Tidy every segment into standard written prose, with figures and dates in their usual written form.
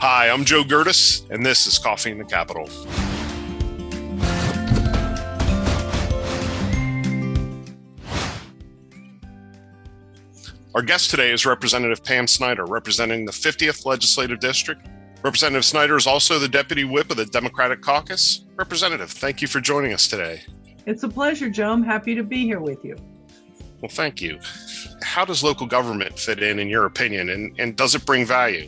Hi, I'm Joe Gertis, and this is Coffee in the Capitol. Our guest today is Representative Pam Snyder, representing the 50th Legislative District. Representative Snyder is also the Deputy Whip of the Democratic Caucus. Representative, thank you for joining us today. It's a pleasure, Joe. I'm happy to be here with you. Well, thank you. How does local government fit in your opinion, and does it bring value?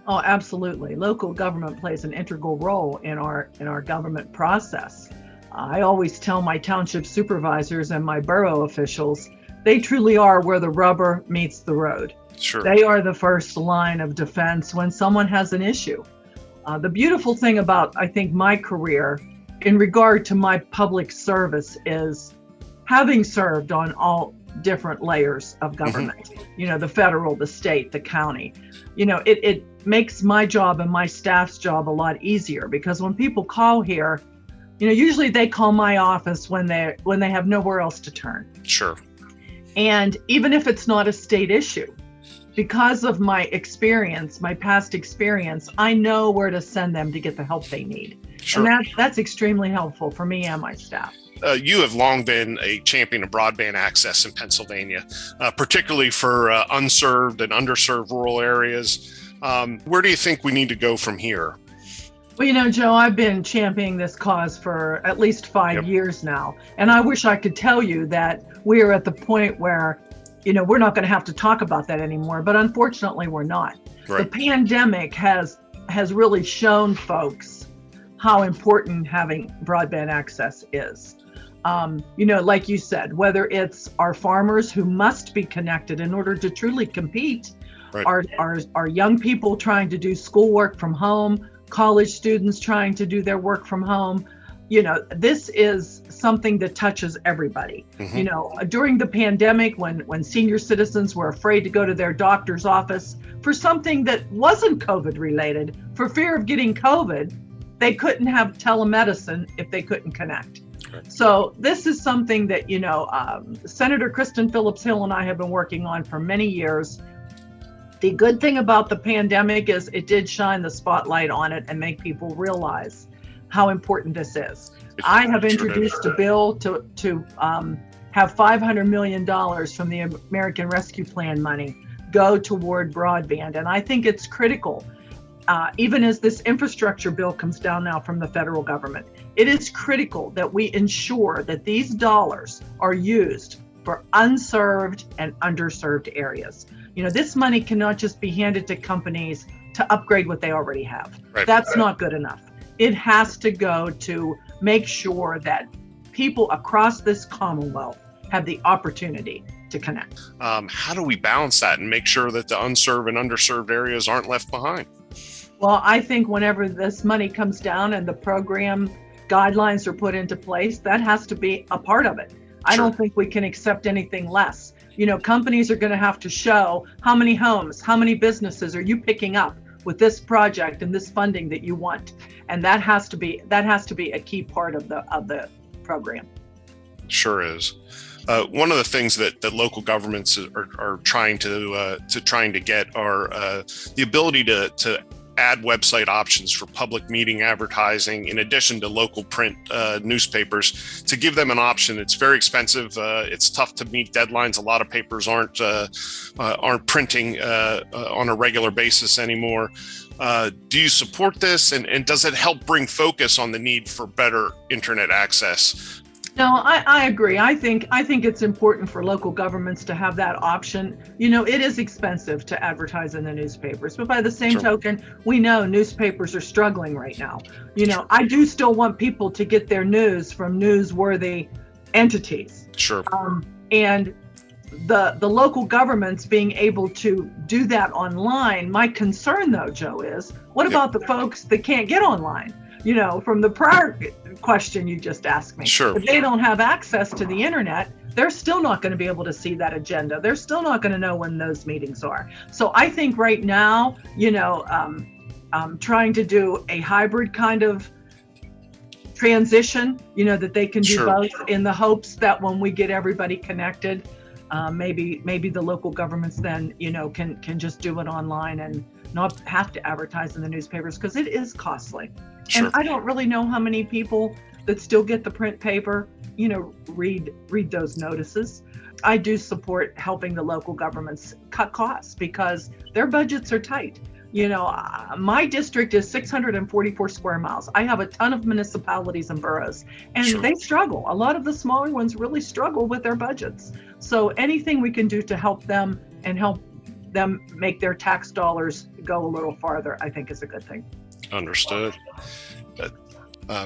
Oh, absolutely. Local government plays an integral role in our government process. I always tell my township supervisors and my borough officials, they truly are where the rubber meets the road. Sure. They are the first line of defense when someone has an issue. The beautiful thing about, I think, my career in regard to my public service is having served on all different layers of government, the federal, the state, the county, it makes my job and my staff's job a lot easier, because when people call here, usually they call my office when they have nowhere else to turn. Sure. And even if it's not a state issue, because of my experience, my past experience, I know where to send them to get the help they need. Sure. And that's extremely helpful for me and my staff. You have long been a champion of broadband access in Pennsylvania, particularly for unserved and underserved rural areas. Where do you think we need to go from here? Well, Joe, I've been championing this cause for at least 5 years now. And I wish I could tell you that we are at the point where, we're not going to have to talk about that anymore. But unfortunately, we're not. Right. The pandemic has really shown folks how important having broadband access is. Like you said, whether it's our farmers who must be connected in order to truly compete, right. our young people trying to do schoolwork from home, college students trying to do their work from home, this is something that touches everybody. During the pandemic, when senior citizens were afraid to go to their doctor's office for something that wasn't COVID related, for fear of getting COVID, they couldn't have telemedicine if they couldn't connect. So this is something that, Senator Kristen Phillips-Hill and I have been working on for many years. The good thing about the pandemic is it did shine the spotlight on it and make people realize how important this is. I have introduced a bill to have $500 million from the American Rescue Plan money go toward broadband. And I think it's critical, even as this infrastructure bill comes down now from the federal government, it is critical that we ensure that these dollars are used for unserved and underserved areas. This money cannot just be handed to companies to upgrade what they already have. Right. That's not good enough. It has to go to make sure that people across this commonwealth have the opportunity to connect. How do we balance that and make sure that the unserved and underserved areas aren't left behind? Well, I think whenever this money comes down and the program guidelines are put into place, that has to be a part of it. I don't think we can accept anything less. Companies are going to have to show how many homes, how many businesses are you picking up with this project and this funding that you want, and that has to be a key part of the program. Sure is. One of the things that local governments are trying to get are the ability to add website options for public meeting advertising, in addition to local print newspapers, to give them an option. It's very expensive. It's tough to meet deadlines. A lot of papers aren't printing on a regular basis anymore. Do you support this, and does it help bring focus on the need for better internet access? No, I agree. I think it's important for local governments to have that option. It is expensive to advertise in the newspapers, but by the same token, we know newspapers are struggling right now. I do still want people to get their news from newsworthy entities. Sure. And the local governments being able to do that online. My concern, though, Joe, is what about the folks that can't get online? From the prior question you just asked me. Sure. If they don't have access to the internet, they're still not going to be able to see that agenda. They're still not going to know when those meetings are. So I think right now, trying to do a hybrid kind of transition, that they can do both, in the hopes that when we get everybody connected, Maybe the local governments then, can just do it online and not have to advertise in the newspapers, because it is costly. Sure. And I don't really know how many people that still get the print paper, read those notices. I do support helping the local governments cut costs because their budgets are tight. My district is 644 square miles. I have a ton of municipalities and boroughs, and Sure. they struggle. A lot of the smaller ones really struggle with their budgets. So anything we can do to help them and help them make their tax dollars go a little farther, I think is a good thing. Understood.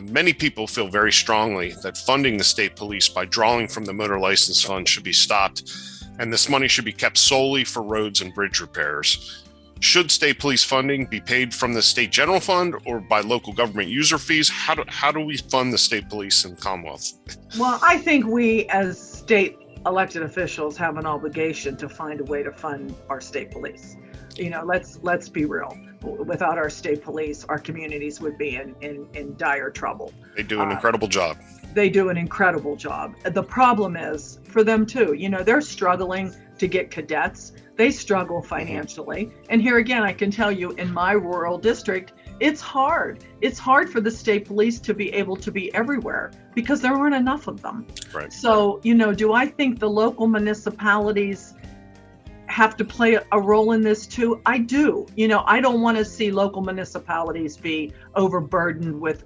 Many people feel very strongly that funding the state police by drawing from the motor license fund should be stopped, and this money should be kept solely for roads and bridge repairs. Should state police funding be paid from the state general fund or by local government user fees? How do we fund the state police in Commonwealth? Well, I think we as state elected officials have an obligation to find a way to fund our state police. Let's be real. Without our state police, our communities would be in dire trouble. They do an incredible job. They do an incredible job. The problem is for them too. They're struggling to get cadets. They struggle financially. And here again, I can tell you in my rural district, it's hard. It's hard for the state police to be able to be everywhere because there aren't enough of them. Right. So, do I think the local municipalities have to play a role in this too? I do. I don't want to see local municipalities be overburdened with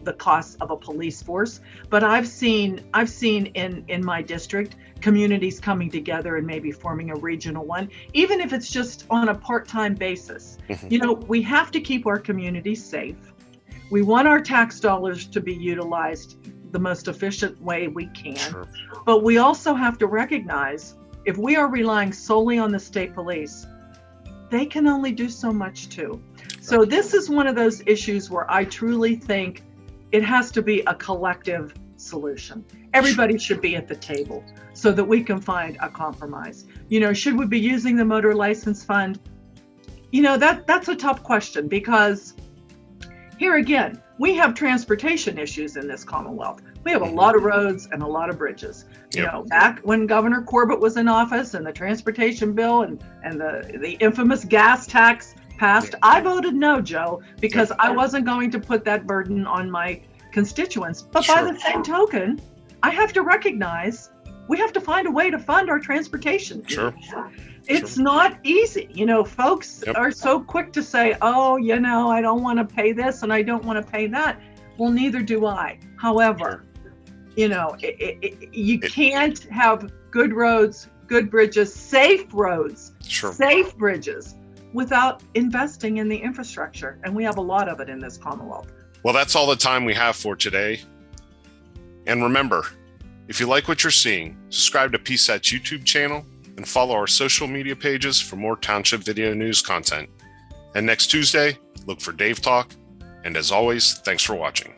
the costs of a police force, but I've seen in my district communities coming together and maybe forming a regional one, even if it's just on a part-time basis. We have to keep our communities safe. We want our tax dollars to be utilized the most efficient way we can. Sure. But we also have to recognize if we are relying solely on the state police, they can only do so much too. So this is one of those issues where I truly think it has to be a collective solution. Everybody should be at the table so that we can find a compromise. Should we be using the motor license fund? That's a tough question because here again, we have transportation issues in this Commonwealth. We have a lot of roads and a lot of bridges. Back when Governor Corbett was in office and the transportation bill and the infamous gas tax passed, I voted no, Joe, because I wasn't going to put that burden on my constituents. But by the same token, I have to recognize we have to find a way to fund our transportation. Sure. It's not easy. Folks are so quick to say, oh, I don't want to pay this and I don't want to pay that. Well, neither do I. However, you can't have good roads, good bridges, safe roads, safe bridges without investing in the infrastructure. And we have a lot of it in this Commonwealth. Well, that's all the time we have for today. And remember, if you like what you're seeing, subscribe to PSAT's YouTube channel and follow our social media pages for more Township Video News content. And next Tuesday, look for Dave Talk. And as always, thanks for watching.